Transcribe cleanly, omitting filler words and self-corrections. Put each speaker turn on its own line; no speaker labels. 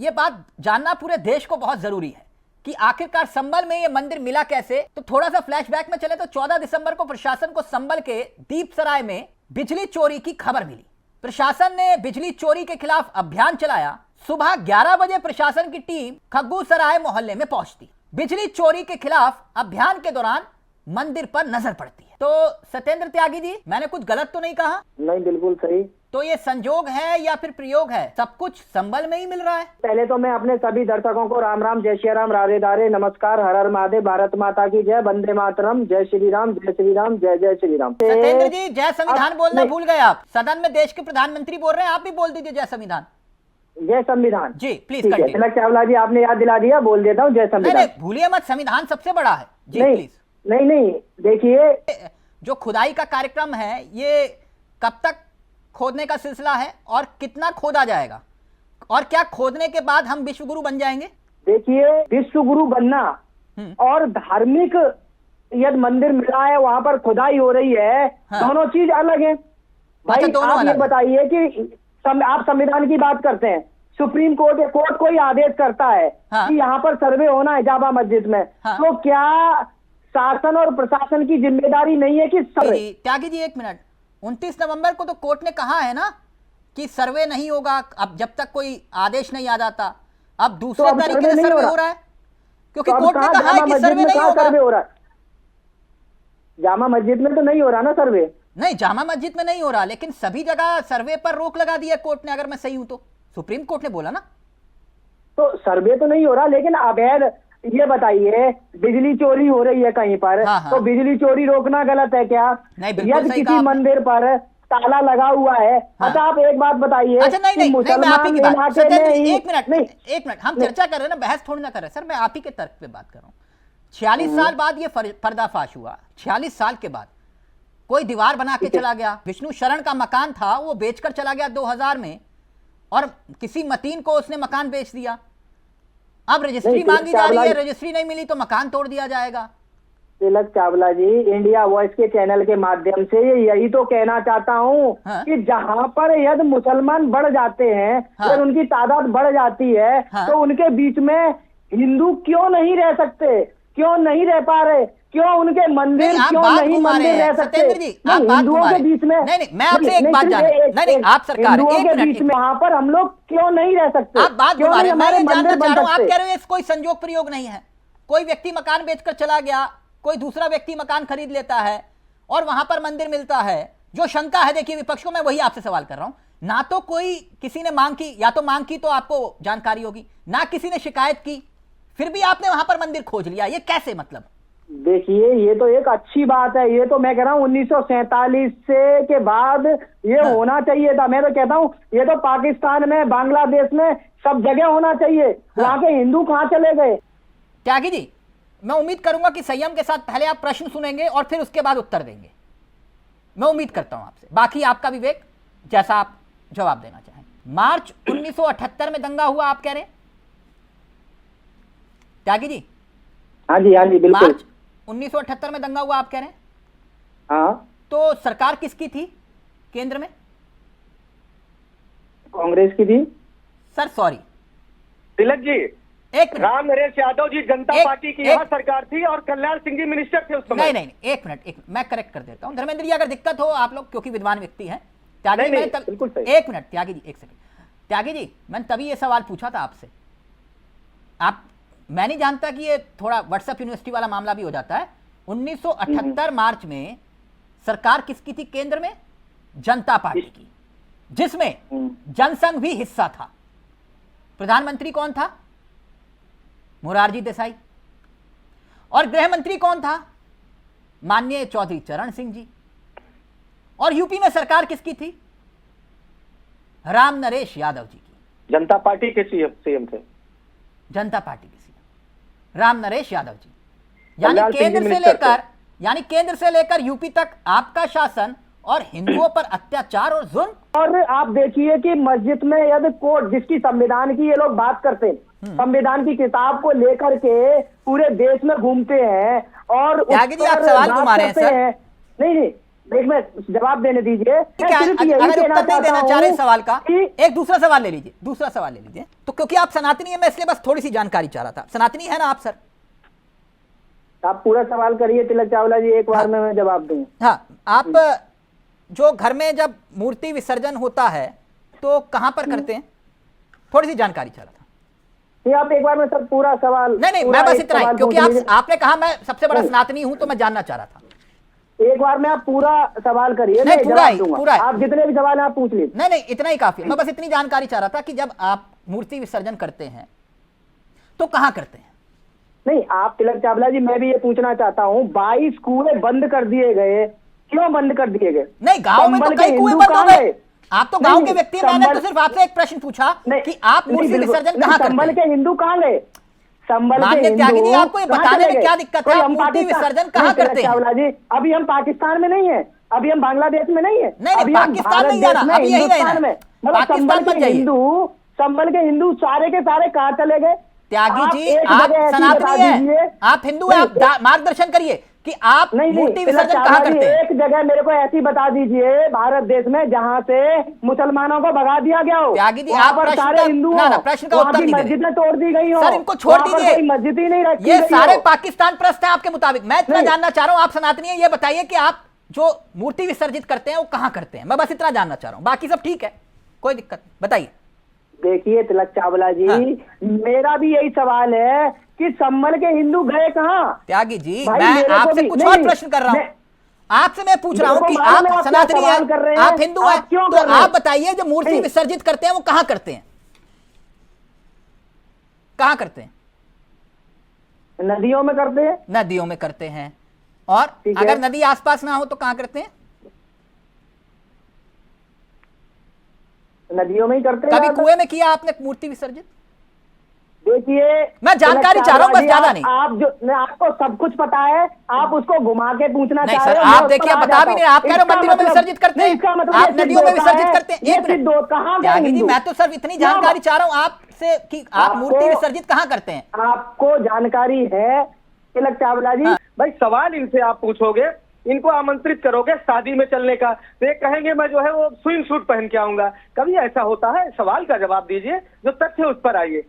ये बात जानना पूरे देश को बहुत जरूरी है कि आखिरकार संभल में ये मंदिर मिला कैसे। तो थोड़ा सा फ्लैशबैक में चले तो 14 दिसंबर को प्रशासन को संभल के दीपसराय में बिजली चोरी की खबर मिली। प्रशासन ने बिजली चोरी के खिलाफ अभियान चलाया। सुबह 11 बजे प्रशासन की टीम खग्गूसराय मोहल्ले में पहुंचती। बिजली चोरी के खिलाफ अभियान के दौरान मंदिर पर नजर पड़ती है। तो सत्येंद्र त्यागी जी, मैंने कुछ गलत तो नहीं कहा?
नहीं, बिल्कुल सही।
तो ये संजोग है या फिर प्रयोग है? सब कुछ संभल में ही मिल रहा है।
पहले तो मैं अपने सभी दर्शकों को राम राम, जय श्री राम, राधे राधे, नमस्कार, हर हर महादेव, भारत माता की जय, वंदे मातरम, जय श्री राम, जय श्री राम, जय जय श्री राम।
सत्येंद्र जी, जय संविधान बोलना भूल गए आप। सदन में देश के प्रधानमंत्री बोल रहे हैं, आप भी बोल दीजिए जय संविधान।
जय संविधान
जी, प्लीज कंटिन्यू।
तिलक चावला जी, आपने याद दिला दिया, बोल देता हूँ जय संविधान।
भूलिए मत, संविधान सबसे बड़ा है जी।
नहीं,
प्लीज।
नहीं, देखिए,
जो खुदाई का कार्यक्रम है ये कब तक खोदने का सिलसिला है और कितना खोदा जाएगा, और क्या खोदने के बाद हम विश्व गुरु बन जाएंगे?
देखिए, विश्व गुरु बनना और धार्मिक यदि मंदिर मिला है वहां पर खुदाई हो रही है, दोनों चीज अलग है भाई। आप ये बताइए कि आप संविधान की बात करते हैं, सुप्रीम कोर्ट कोई आदेश करता है कि यहाँ पर सर्वे होना है जामा मस्जिद में, तो क्या शासन और प्रशासन की जिम्मेदारी नहीं है कि
त्यागी जी एक मिनट, 29 नवंबर को तो कोर्ट ने कहा है ना कि सर्वे नहीं होगा अब जब तक कोई आदेश नहीं आ जाता। अब दूसरे तरीके से सर्वे हो रहा है क्योंकि कोर्ट ने कहा है कि सर्वे नहीं होगा।
सर्वे हो रहा है जामा मस्जिद में, तो नहीं हो रहा ना सर्वे।
नहीं, जामा मस्जिद में नहीं हो रहा, लेकिन सभी जगह सर्वे पर रोक लगा दी है कोर्ट ने, अगर मैं सही हूं तो। सुप्रीम कोर्ट ने बोला ना।
तो सर्वे तो नहीं हो रहा, लेकिन अवैध, ये बताइए, बिजली चोरी हो रही है कहीं पर, तो बिजली चोरी रोकना गलत है क्या? यदि किसी मंदिर पर ताला लगा हुआ है, अच्छा आप एक बात बताइए।
अच्छा नहीं, मुसलमान इलाके में एक मिनट हम चर्चा कर रहे हैं ना, बहस थोड़ी ना कर रहे सर, मैं आप ही के तर्क पे बात कर रहा हूँ। 46 साल बाद ये पर्दाफाश हुआ। 46 साल के बाद कोई दीवार बना के चला गया। विष्णु शरण का मकान था, वो बेचकर चला गया 2000 में, और किसी मतीन को उसने मकान बेच दिया। अब रजिस्ट्री मांगी जा रही है, रजिस्ट्री नहीं मिली तो मकान तोड़ दिया जाएगा।
तिलक चावला जी, इंडिया वॉइस के चैनल के माध्यम से यही तो कहना चाहता हूँ कि जहाँ पर यदि मुसलमान बढ़ जाते हैं, और उनकी तादाद बढ़ जाती है, तो उनके बीच में हिंदू क्यों नहीं रह सकते? क्यों नहीं रह पा रहे? क्यों उनके मंदिर क्यों नहीं मंदिर रह सकते? हिंदुओं के बीच में
नहीं, मैं आपसे एक बात जान नहीं, आप सरकार
हिंदुओं के बीच में वहां पर हम लोग क्यों नहीं रह सकते?
आप बात घुमा रहे हैं, मैं ये जानना चाह रहा हूं, आप कह रहे हो कोई संजोग प्रयोग नहीं है। कोई व्यक्ति मकान बेचकर चला गया, कोई दूसरा व्यक्ति मकान खरीद लेता है और वहां पर मंदिर मिलता है। जो शंका है, देखिए विपक्ष को मैं वही आपसे सवाल कर रहा हूं, ना तो कोई किसी ने मांग की, या तो मांग की तो आपको जानकारी होगी, ना किसी ने शिकायत की, फिर भी आपने वहां पर मंदिर खोज लिया, ये कैसे? मतलब
देखिए, ये तो एक अच्छी बात है। ये तो मैं कह रहा हूँ 1947 से के बाद ये होना चाहिए था। मैं तो कहता हूँ ये तो पाकिस्तान में, बांग्लादेश में, सब जगह होना चाहिए। वहां के हिंदू कहाँ चले गए?
त्यागी जी, मैं उम्मीद करूंगा कि संयम के साथ पहले आप प्रश्न सुनेंगे और फिर उसके बाद उत्तर देंगे। मैं उम्मीद करता हूं आपसे, बाकी आपका विवेक, जैसा आप जवाब देना चाहें। मार्च 1978 में दंगा हुआ, आप कह रहे हैं त्यागी जी?
हाँ जी, बिल्कुल।
मार्च 1978 में दंगा हुआ, आप कह रहे हैं?
हाँ।
तो सरकार किसकी थी केंद्र में?
कांग्रेस की थी
सर। सॉरी
तिलक जी,
एक
राम नरेश यादव जी जनता पार्टी की यहाँ सरकार थी और कल्याण सिंह जी मिनिस्टर थे उस समय।
नहीं, एक मिनट, मैं करेक्ट कर देता हूँ। धर्मेंद्र जी, अगर दिक्कत हो आप लोग, क्योंकि विद्वान व्यक्ति हैं। त्यागी जी, एक मिनट त्यागी जी, एक सेकंड। त्यागी जी, मैंने तभी ये सवाल पूछा था आपसे। मैं नहीं जानता कि ये थोड़ा व्हाट्सएप यूनिवर्सिटी वाला मामला भी हो जाता है। 1978 मार्च में सरकार किसकी थी केंद्र में? जनता पार्टी की, जिसमें जनसंघ भी हिस्सा था। प्रधानमंत्री कौन था? मोरारजी देसाई। और गृह मंत्री कौन था? माननीय चौधरी चरण सिंह जी। और यूपी में सरकार किसकी थी? राम नरेश यादव जी की।
जनता पार्टी के सीएम थे।
जनता पार्टी के सीएम राम नरेश यादव जी। यानी केंद्र से लेकर यूपी तक आपका शासन और हिंदुओं पर अत्याचार और जुल्म।
और आप देखिए कि मस्जिद में यदि कोर्ट, जिसकी संविधान की ये लोग बात करते हैं, संविधान की किताब को लेकर के पूरे देश में घूमते हैं और
त्यागी जी, आप सवाल घुमा रहे हैं सर।
नहीं, एक मिनट जवाब देने दीजिए।
अगर उत्तर नहीं देना चाह रहे सवाल का, एक दूसरा सवाल ले लीजिए, दूसरा सवाल ले लीजिए। तो क्योंकि आप सनातनी है, मैं इसलिए बस थोड़ी सी जानकारी चाह रहा था। सनातनी है ना आप सर?
आप पूरा सवाल करिए तिलक चावला जी, एक बार में मैं जवाब दूं।
हाँ, आप जो घर में जब मूर्ति विसर्जन होता है तो कहां पर करते हैं? थोड़ी सी जानकारी चाह रहा था।
नहीं, आप एक बार में सर पूरा सवाल।
नहीं, मैं बस इतना ही, क्योंकि आपने कहा मैं सबसे बड़ा सनातनी हूं, तो मैं जानना चाह रहा था।
एक बार में आप पूरा सवाल करिए।
नहीं, पूरा
आप जितने भी सवाल आप पूछ लीजिए।
नहीं, इतना ही काफी। मैं बस इतनी जानकारी चाह रहा था कि जब आप मूर्ति विसर्जन करते हैं तो कहां करते हैं?
नहीं, आप तिलक चावला जी, मैं भी ये पूछना चाहता हूँ, 22 कुएं बंद कर दिए गए, क्यों बंद कर दिए गए?
नहीं, गांव में तो कई कुएं बंद हो गए। आप तो गांव के व्यक्ति हैं, मैंने तो सिर्फ आपसे एक प्रश्न पूछा कि आप मूर्ति विसर्जन कहां करते हैं?
संभल के हिंदू कहां गए?
मान्य त्यागी जी, आपको ये बताने में क्या दिक्कत है? मूर्ति विसर्जन कहां करते हैं?
चावला जी, अभी हम पाकिस्तान में नहीं है, अभी हम बांग्लादेश में नहीं है,
नहीं, पाकिस्तान नहीं जाना, अभी यही रहना है। पाकिस्तान मत जाइए।
संभल के हिंदू सारे के सारे कहां चले गए?
त्यागी जी, आप सनातनी हैं, आप हिंदू हैं, आप मार्गदर्शन करिए कि आप मूर्ति विसर्जन कहां करते हैं?
एक जगह मेरे को ऐसी बता दीजिए भारत देश में जहां से मुसलमानों को भगा दिया गया हो।
त्यागी जी, आप
सारे हिंदू
प्रश्न का उत्तर नहीं दे रहे।
मस्जिदें तोड़ दी गई हो
सर, इनको छोड़ दीजिए,
मस्जिद ही नहीं रखी।
ये सारे पाकिस्तान प्रस्त हैं आपके मुताबिक। मैं इतना जानना चाह रहा हूं, आप सनातनी हैं, ये बताइए कि आप जो मूर्ति विसर्जित करते हैं वो कहां करते हैं? मैं बस इतना जानना चाह रहा हूं, बाकी सब ठीक है, कोई दिक्कत नहीं, बताइए।
देखिए तिलक चावला जी, मेरा भी यही सवाल है कि संभल के हिंदू गए कहां?
त्यागी जी, मैं आपसे कुछ और प्रश्न कर रहा हूं। आपसे मैं पूछ रहा हूं कि आप सनातनी हैं, आप हिंदू हैं, तो आप बताइए जो मूर्ति विसर्जित करते हैं वो कहां करते हैं? कहां करते हैं?
नदियों में करते हैं।
नदियों में करते हैं, और अगर नदी आसपास ना हो तो कहां करते हैं?
नदियों में ही करते हैं।
कभी कुएं में किया आपने मूर्ति विसर्जित?
देखिए,
मैं जानकारी चाह रहा हूं, बस ज्यादा नहीं।
आप जो, आपको सब कुछ पता है, आप उसको घुमा के पूछना चाह रहे हो।
आप देखिए, बता भी नहीं, आप कह रहे हो मंदिरों में विसर्जित करते हैं, आप नदियों में विसर्जित करते हैं। एक मिनट त्यागी जी, मैं तो सिर्फ इतनी जानकारी चाह रहा हूं आपसे कि आप मूर्ति विसर्जित कहां करते हैं?
आपको जानकारी है तिलक चावला जी?
भाई सवाल इनसे आप पूछोगे, इनको आमंत्रित करोगे शादी में चलने का, तो ये कहेंगे मैं जो है वो स्विम सूट पहन के आऊंगा। कभी ऐसा होता है? सवाल का जवाब दीजिए, जो तथ्य उस पर आइए।